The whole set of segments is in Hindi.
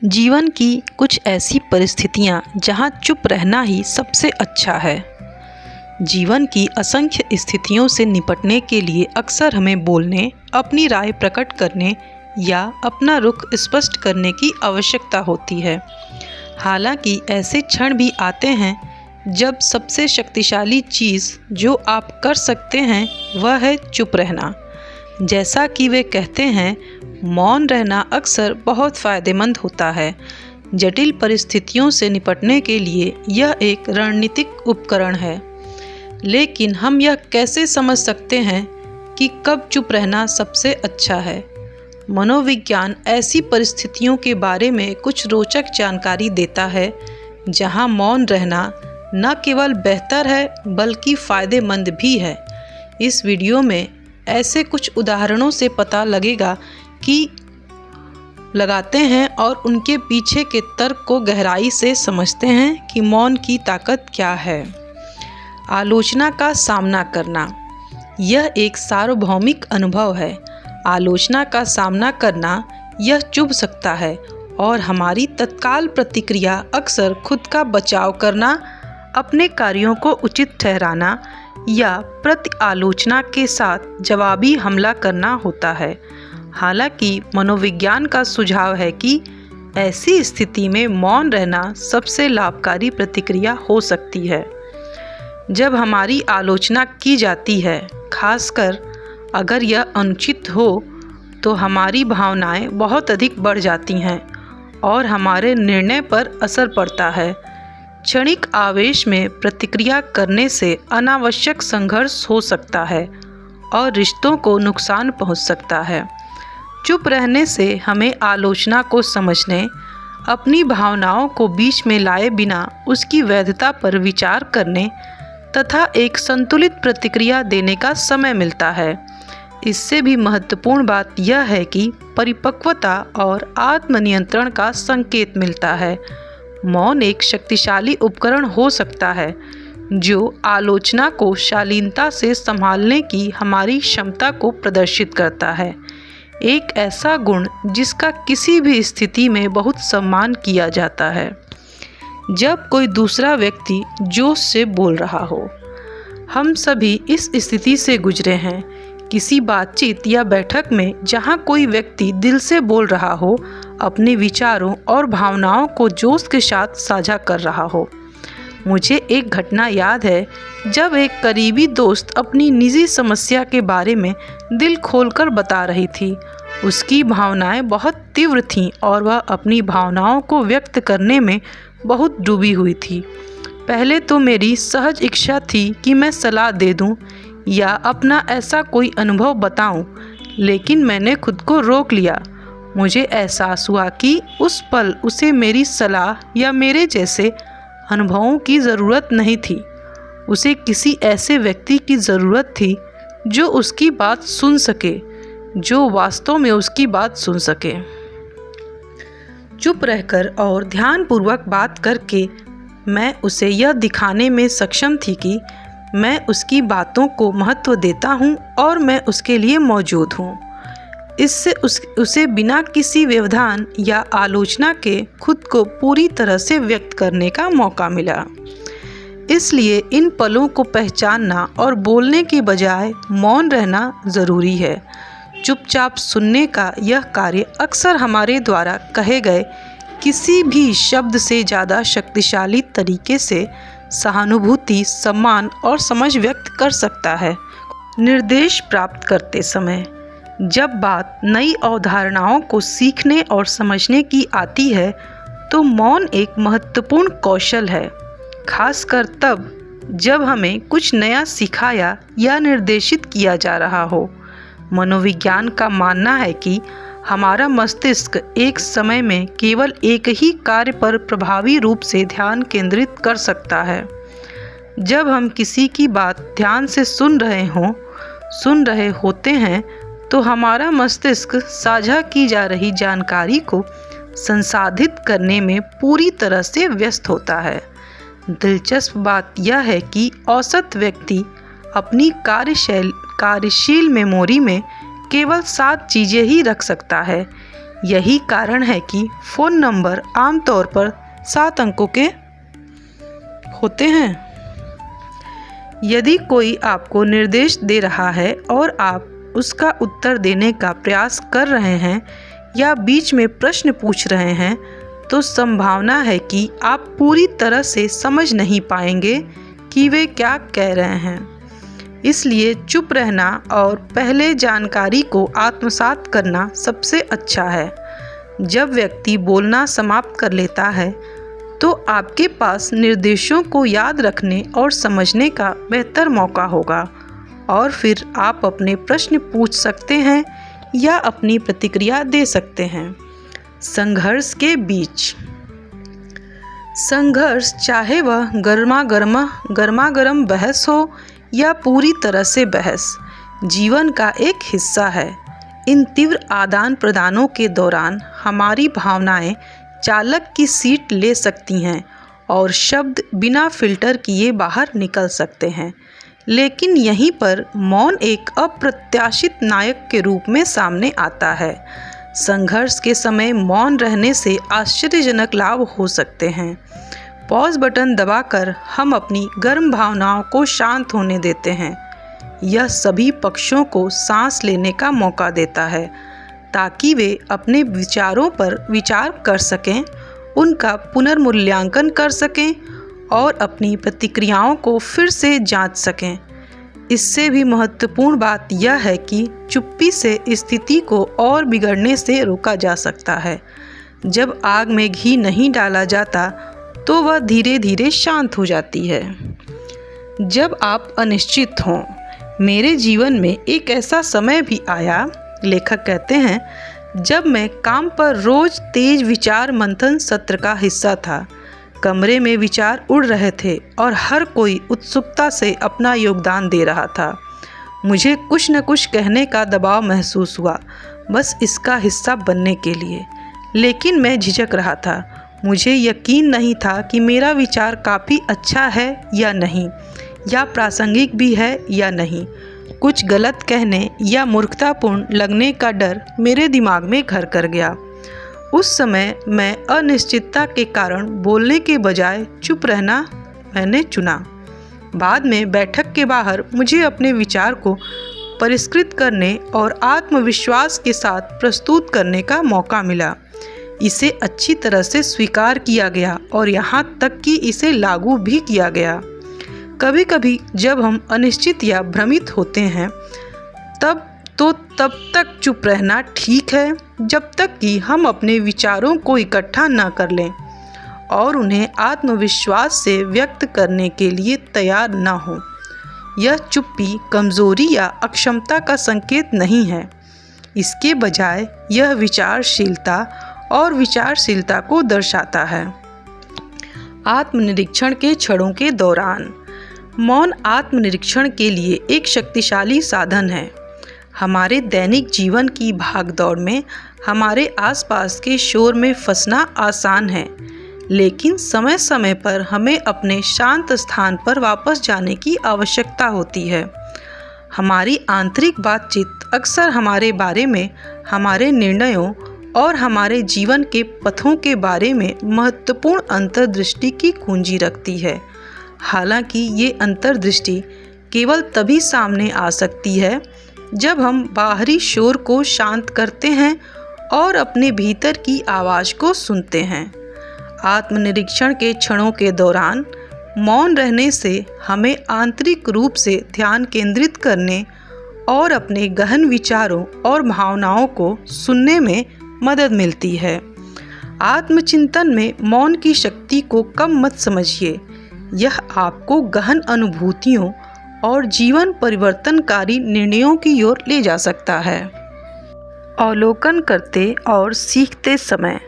जीवन की कुछ ऐसी परिस्थितियाँ जहाँ चुप रहना ही सबसे अच्छा है। जीवन की असंख्य स्थितियों से निपटने के लिए अक्सर हमें बोलने, अपनी राय प्रकट करने या अपना रुख स्पष्ट करने की आवश्यकता होती है। हालांकि ऐसे क्षण भी आते हैं जब सबसे शक्तिशाली चीज़ जो आप कर सकते हैं वह है चुप रहना। जैसा कि वे कहते हैं, मौन रहना अक्सर बहुत फ़ायदेमंद होता है। जटिल परिस्थितियों से निपटने के लिए यह एक रणनीतिक उपकरण है। लेकिन हम यह कैसे समझ सकते हैं कि कब चुप रहना सबसे अच्छा है? मनोविज्ञान ऐसी परिस्थितियों के बारे में कुछ रोचक जानकारी देता है जहां मौन रहना न केवल बेहतर है बल्कि फ़ायदेमंद भी है। इस वीडियो में ऐसे कुछ उदाहरणों से पता लगाते हैं और उनके पीछे के तर्क को गहराई से समझते हैं कि मौन की ताकत क्या है। आलोचना का सामना करना, यह एक सार्वभौमिक अनुभव है। आलोचना का सामना करना यह चुभ सकता है और हमारी तत्काल प्रतिक्रिया अक्सर खुद का बचाव करना, अपने कार्यों को उचित ठहराना या प्रति आलोचना के साथ जवाबी हमला करना होता है। हालांकि मनोविज्ञान का सुझाव है कि ऐसी स्थिति में मौन रहना सबसे लाभकारी प्रतिक्रिया हो सकती है। जब हमारी आलोचना की जाती है, खासकर अगर यह अनुचित हो, तो हमारी भावनाएं बहुत अधिक बढ़ जाती हैं और हमारे निर्णय पर असर पड़ता है। क्षणिक आवेश में प्रतिक्रिया करने से अनावश्यक संघर्ष हो सकता है और रिश्तों को नुकसान पहुंच सकता है। चुप रहने से हमें आलोचना को समझने, अपनी भावनाओं को बीच में लाए बिना उसकी वैधता पर विचार करने तथा एक संतुलित प्रतिक्रिया देने का समय मिलता है। इससे भी महत्वपूर्ण बात यह है कि परिपक्वता और आत्मनियंत्रण का संकेत मिलता है। मौन एक शक्तिशाली उपकरण हो सकता है जो आलोचना को शालीनता से संभालने की हमारी क्षमता को प्रदर्शित करता है। एक ऐसा गुण जिसका किसी भी स्थिति में बहुत सम्मान किया जाता है। जब कोई दूसरा व्यक्ति जोश से बोल रहा हो, हम सभी इस स्थिति से गुजरे हैं। किसी बातचीत या बैठक में जहां कोई व्यक्ति दिल से बोल रहा हो, अपने विचारों और भावनाओं को जोश के साथ साझा कर रहा हो। मुझे एक घटना याद है जब एक करीबी दोस्त अपनी निजी समस्या के बारे में दिल खोलकर बता रही थी। उसकी भावनाएं बहुत तीव्र थीं और वह अपनी भावनाओं को व्यक्त करने में बहुत डूबी हुई थी। पहले तो मेरी सहज इच्छा थी कि मैं सलाह दे दूं या अपना ऐसा कोई अनुभव बताऊं, लेकिन मैंने खुद को रोक लिया। मुझे एहसास हुआ कि उस पल उसे मेरी सलाह या मेरे जैसे अनुभवों की ज़रूरत नहीं थी। उसे किसी ऐसे व्यक्ति की ज़रूरत थी जो उसकी बात सुन सके, जो वास्तव में उसकी बात सुन सके। चुप रहकर और ध्यानपूर्वक बात करके मैं उसे यह दिखाने में सक्षम थी कि मैं उसकी बातों को महत्व देता हूँ और मैं उसके लिए मौजूद हूँ। इससे उसे बिना किसी व्यवधान या आलोचना के खुद को पूरी तरह से व्यक्त करने का मौका मिला। इसलिए इन पलों को पहचानना और बोलने के बजाय मौन रहना ज़रूरी है। चुपचाप सुनने का यह कार्य अक्सर हमारे द्वारा कहे गए किसी भी शब्द से ज़्यादा शक्तिशाली तरीके से सहानुभूति, सम्मान और समझ व्यक्त कर सकता है। निर्देश प्राप्त करते समय, जब बात नई अवधारणाओं को सीखने और समझने की आती है तो मौन एक महत्वपूर्ण कौशल है, खासकर तब जब हमें कुछ नया सिखाया या निर्देशित किया जा रहा हो। मनोविज्ञान का मानना है कि हमारा मस्तिष्क एक समय में केवल एक ही कार्य पर प्रभावी रूप से ध्यान केंद्रित कर सकता है। जब हम किसी की बात ध्यान से सुन रहे होते हैं तो हमारा मस्तिष्क साझा की जा रही जानकारी को संसाधित करने में पूरी तरह से व्यस्त होता है। दिलचस्प बात यह है कि औसत व्यक्ति अपनी कार्यशील मेमोरी में केवल 7 चीज़ें ही रख सकता है। यही कारण है कि फ़ोन नंबर आमतौर पर 7 अंकों के होते हैं। यदि कोई आपको निर्देश दे रहा है और आप उसका उत्तर देने का प्रयास कर रहे हैं या बीच में प्रश्न पूछ रहे हैं, तो संभावना है कि आप पूरी तरह से समझ नहीं पाएंगे कि वे क्या कह रहे हैं। इसलिए चुप रहना और पहले जानकारी को आत्मसात करना सबसे अच्छा है। जब व्यक्ति बोलना समाप्त कर लेता है, तो आपके पास निर्देशों को याद रखने और समझने का बेहतर मौका होगा और फिर आप अपने प्रश्न पूछ सकते हैं या अपनी प्रतिक्रिया दे सकते हैं। संघर्ष के बीच। संघर्ष, चाहे वह गर्मा गर्म बहस हो या पूरी तरह से बहस, जीवन का एक हिस्सा है। इन तीव्र आदान प्रदानों के दौरान हमारी भावनाएं चालक की सीट ले सकती हैं और शब्द बिना फिल्टर किए बाहर निकल सकते हैं। लेकिन यहीं पर मौन एक अप्रत्याशित नायक के रूप में सामने आता है। संघर्ष के समय मौन रहने से आश्चर्यजनक लाभ हो सकते हैं। पॉज बटन दबाकर हम अपनी गर्म भावनाओं को शांत होने देते हैं। यह सभी पक्षों को सांस लेने का मौका देता है ताकि वे अपने विचारों पर विचार कर सकें, उनका पुनर्मूल्यांकन कर सकें और अपनी प्रतिक्रियाओं को फिर से जांच सकें। इससे भी महत्वपूर्ण बात यह है कि चुप्पी से स्थिति को और बिगड़ने से रोका जा सकता है। जब आग में घी नहीं डाला जाता तो वह धीरे धीरे शांत हो जाती है। जब आप अनिश्चित हों। मेरे जीवन में एक ऐसा समय भी आया, लेखक कहते हैं, जब मैं काम पर रोज तेज विचार मंथन सत्र का हिस्सा था। कमरे में विचार उड़ रहे थे और हर कोई उत्सुकता से अपना योगदान दे रहा था। मुझे कुछ न कुछ कहने का दबाव महसूस हुआ, बस इसका हिस्सा बनने के लिए। लेकिन मैं झिझक रहा था। मुझे यकीन नहीं था कि मेरा विचार काफ़ी अच्छा है या नहीं, या प्रासंगिक भी है या नहीं। कुछ गलत कहने या मूर्खतापूर्ण लगने का डर मेरे दिमाग में घर कर गया। उस समय मैं अनिश्चितता के कारण बोलने के बजाय चुप रहना मैंने चुना। बाद में बैठक के बाहर मुझे अपने विचार को परिष्कृत करने और आत्मविश्वास के साथ प्रस्तुत करने का मौका मिला। इसे अच्छी तरह से स्वीकार किया गया और यहाँ तक कि इसे लागू भी किया गया। कभी कभी जब हम अनिश्चित या भ्रमित होते हैं तब तक चुप रहना ठीक है, जब तक कि हम अपने विचारों को इकट्ठा न कर लें और उन्हें आत्मविश्वास से व्यक्त करने के लिए तैयार न हो। यह चुप्पी कमज़ोरी या अक्षमता का संकेत नहीं है। इसके बजाय यह विचारशीलता और विचारशीलता को दर्शाता है। आत्मनिरीक्षण के क्षणों के दौरान। मौन आत्मनिरीक्षण के लिए एक शक्तिशाली साधन है। हमारे दैनिक जीवन की भागदौड़ में हमारे आसपास के शोर में फंसना आसान है, लेकिन समय समय पर हमें अपने शांत स्थान पर वापस जाने की आवश्यकता होती है। हमारी आंतरिक बातचीत अक्सर हमारे बारे में, हमारे निर्णयों और हमारे जीवन के पथों के बारे में महत्वपूर्ण अंतर्दृष्टि की कुंजी रखती है। हालांकि ये अंतर्दृष्टि केवल तभी सामने आ सकती है जब हम बाहरी शोर को शांत करते हैं और अपने भीतर की आवाज़ को सुनते हैं। आत्मनिरीक्षण के क्षणों के दौरान मौन रहने से हमें आंतरिक रूप से ध्यान केंद्रित करने और अपने गहन विचारों और भावनाओं को सुनने में मदद मिलती है। आत्मचिंतन में मौन की शक्ति को कम मत समझिए। यह आपको गहन अनुभूतियों और जीवन परिवर्तनकारी निर्णयों की ओर ले जा सकता है। अवलोकन करते और सीखते समय।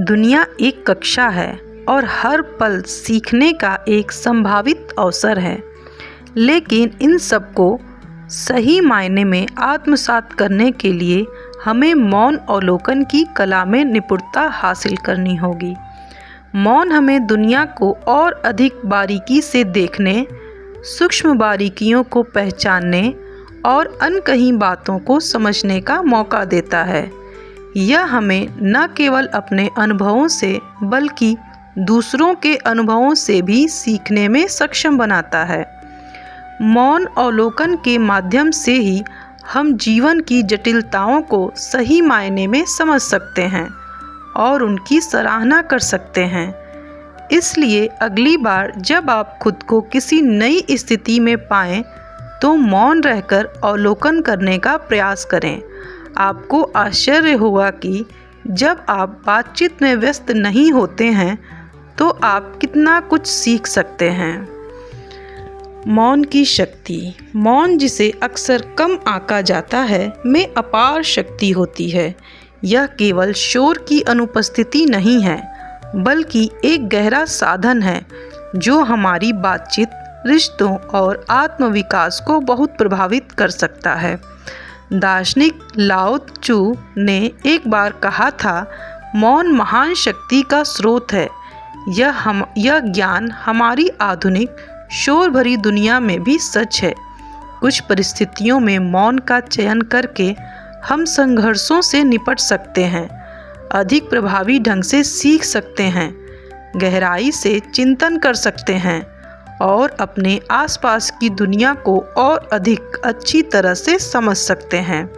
दुनिया एक कक्षा है और हर पल सीखने का एक संभावित अवसर है, लेकिन इन सबको सही मायने में आत्मसात करने के लिए हमें मौन अवलोकन की कला में निपुणता हासिल करनी होगी। मौन हमें दुनिया को और अधिक बारीकी से देखने, सूक्ष्म बारीकियों को पहचानने और अनकही बातों को समझने का मौका देता है। यह हमें न केवल अपने अनुभवों से बल्कि दूसरों के अनुभवों से भी सीखने में सक्षम बनाता है। मौन अवलोकन के माध्यम से ही हम जीवन की जटिलताओं को सही मायने में समझ सकते हैं और उनकी सराहना कर सकते हैं। इसलिए अगली बार जब आप खुद को किसी नई स्थिति में पाएं, तो मौन रहकर अवलोकन करने का प्रयास करें। आपको आश्चर्य होगा कि जब आप बातचीत में व्यस्त नहीं होते हैं तो आप कितना कुछ सीख सकते हैं। मौन की शक्ति। मौन, जिसे अक्सर कम आंका जाता है, में अपार शक्ति होती है। यह केवल शोर की अनुपस्थिति नहीं है, बल्कि एक गहरा साधन है जो हमारी बातचीत, रिश्तों और आत्मविकास को बहुत प्रभावित कर सकता है। दार्शनिक लाओ त्सु ने एक बार कहा था, मौन महान शक्ति का स्रोत है। यह ज्ञान हमारी आधुनिक शोर भरी दुनिया में भी सच है। कुछ परिस्थितियों में मौन का चयन करके हम संघर्षों से निपट सकते हैं, अधिक प्रभावी ढंग से सीख सकते हैं, गहराई से चिंतन कर सकते हैं और अपने आसपास की दुनिया को और अधिक अच्छी तरह से समझ सकते हैं।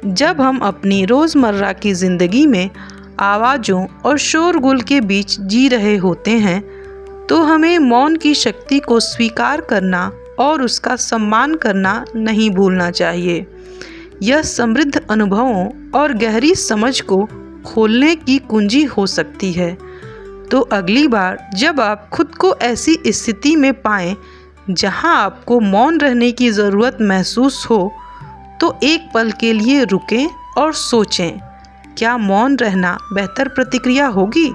जब हम अपनी रोज़मर्रा की ज़िंदगी में आवाज़ों और शोरगुल के बीच जी रहे होते हैं, तो हमें मौन की शक्ति को स्वीकार करना और उसका सम्मान करना नहीं भूलना चाहिए। यह समृद्ध अनुभवों और गहरी समझ को खोलने की कुंजी हो सकती है। तो अगली बार जब आप खुद को ऐसी स्थिति में पाएं जहां आपको मौन रहने की ज़रूरत महसूस हो, तो एक पल के लिए रुकें और सोचें, क्या मौन रहना बेहतर प्रतिक्रिया होगी?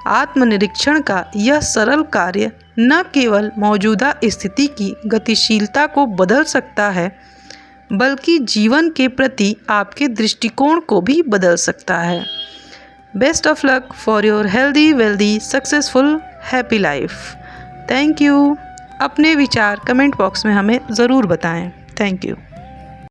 आत्मनिरीक्षण का यह सरल कार्य न केवल मौजूदा स्थिति की गतिशीलता को बदल सकता है, बल्कि जीवन के प्रति आपके दृष्टिकोण को भी बदल सकता है। Best of luck for your healthy, wealthy, successful, happy life. Thank you. अपने विचार कमेंट बॉक्स में हमें ज़रूर बताएं। Thank you.